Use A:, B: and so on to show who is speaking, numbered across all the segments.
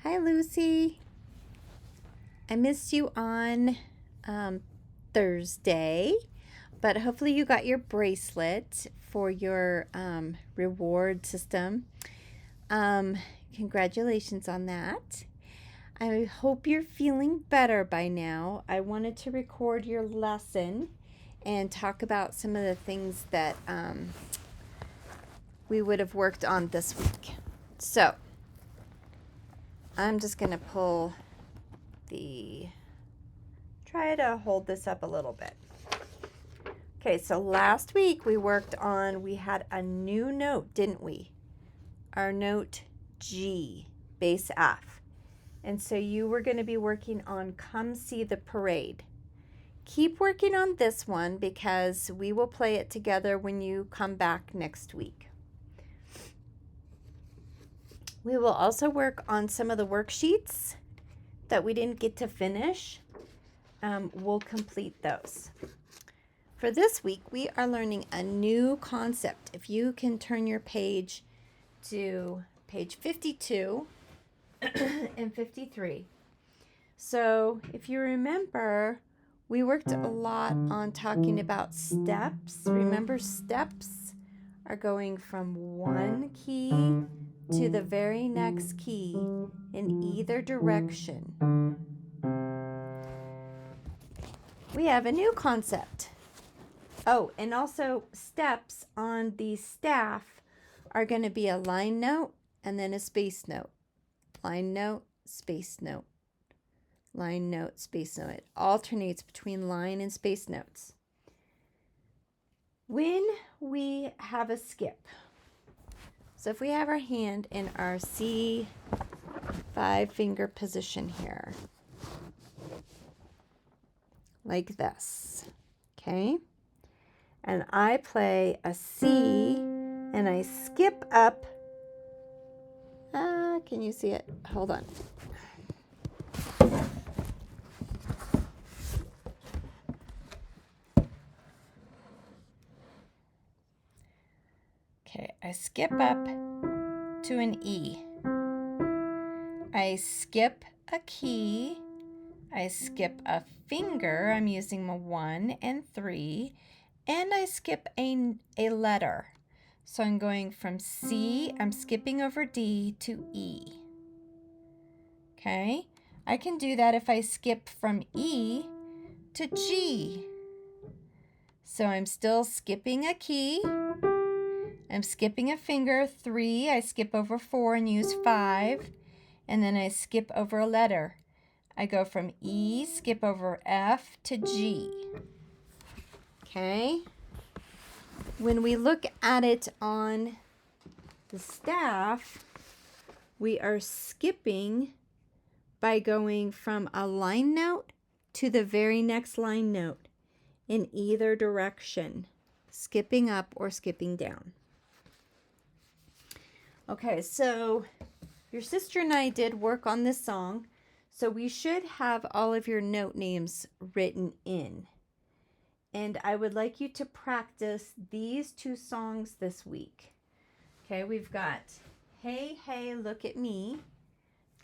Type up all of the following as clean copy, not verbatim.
A: Hi, Lucy. I missed you on Thursday, but hopefully you got your bracelet for your reward system. Um, Congratulations on that. I hope you're feeling better by now. I wanted to record your lesson and talk about some of the things that we would have worked on this week. So I'm just going to try to hold this up a little bit. Okay, so last week we had a new note, didn't we? Our note G, bass F. And so you were going to be working on Come See the Parade. Keep working on this one because we will play it together when you come back next week. We will also work on some of the worksheets that we didn't get to finish. We'll complete those. For this week, we are learning a new concept. If you can turn your page to page 52 and 53. So if you remember, we worked a lot on talking about steps. Remember, steps are going from one key to the very next key in either direction. We have a new concept. Oh, and also steps on the staff are going to be a line note and then a space note. Line note, space note. Line note, space note. It alternates between line and space notes. When we have a skip, so if we have our hand in our C 5-finger position here, like this, okay? And I play a C and I skip up. Can you see it? Hold on. Okay, I skip up to an E. I skip a key. I skip a finger. I'm using my 1 and 3. And I skip a letter. So I'm going from C, I'm skipping over D to E. Okay, I can do that if I skip from E to G. So I'm still skipping a key. I'm skipping a finger, 3. I skip over 4 and use 5. And then I skip over a letter. I go from E, skip over F to G. Okay. When we look at it on the staff, we are skipping by going from a line note to the very next line note in either direction, skipping up or skipping down. Okay, so your sister and I did work on this song, so we should have all of your note names written in. And I would like you to practice these 2 songs this week. Okay, we've got Hey, Hey, Look at Me.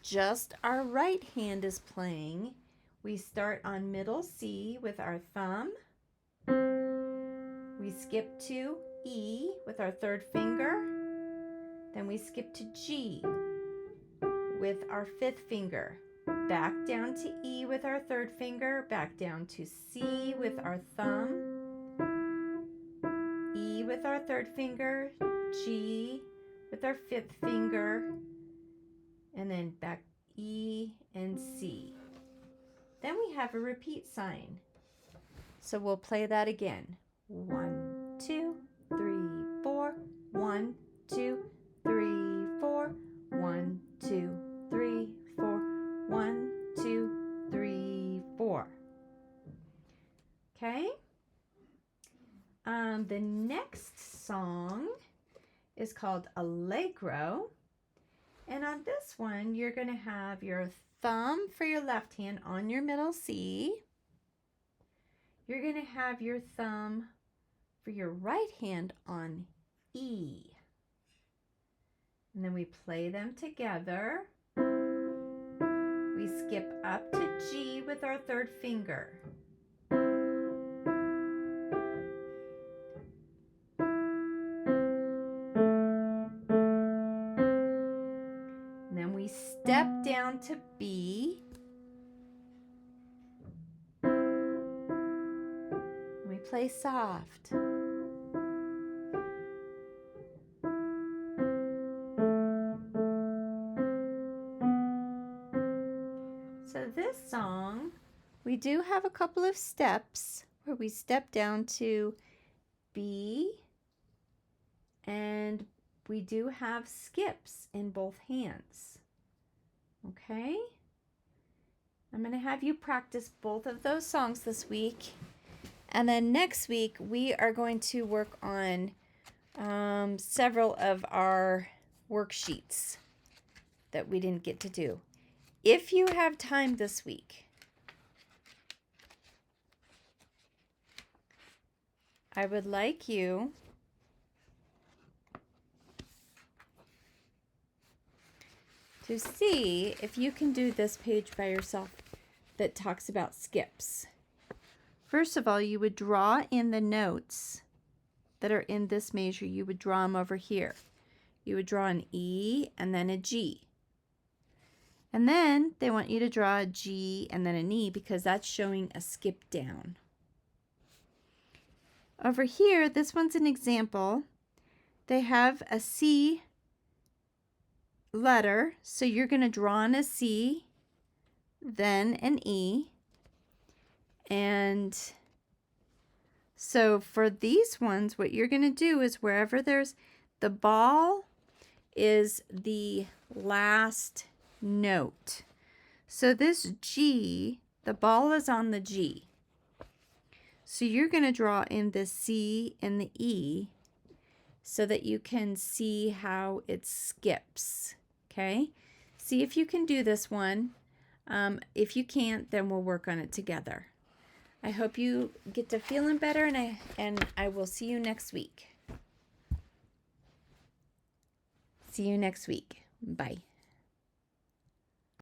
A: Just our right hand is playing. We start on middle C with our thumb. We skip to E with our 3rd finger. Then we skip to G with our 5th finger. Back down to E with our 3rd finger. Back down to C with our thumb. E with our 3rd finger. G with our 5th finger. And then back E and C. Then we have a repeat sign. So we'll play that again. 1, 2, 3, 4. 1, 2, 3, 4. 1, 2, 3, 4. 1, 2, 3, 4. Okay. The next song is called Allegro. And on this one, you're going to have your thumb for your left hand on your middle C. You're going to have your thumb for your right hand on E. And then we play them together. We skip up to G with our third finger. And then we step down to B. And we play soft. So this song, we do have a couple of steps where we step down to B, and we do have skips in both hands. Okay? I'm going to have you practice both of those songs this week. And then next week, we are going to work on several of our worksheets that we didn't get to do. If you have time this week, I would like you to see if you can do this page by yourself that talks about skips. First of all, you would draw in the notes that are in this measure. You would draw them over here. You would draw an E and then a G. And then they want you to draw a G and then an E because that's showing a skip down. Over here, this one's an example. They have a C letter, so you're going to draw in a C, then an E. And so for these ones, what you're going to do is wherever there's the ball is the last note. So this G, the ball is on the G. So you're going to draw in the C and the E so that you can see how it skips. Okay? See if you can do this one. If you can't, then we'll work on it together. I hope you get to feeling better, and I will see you next week. See you next week. Bye.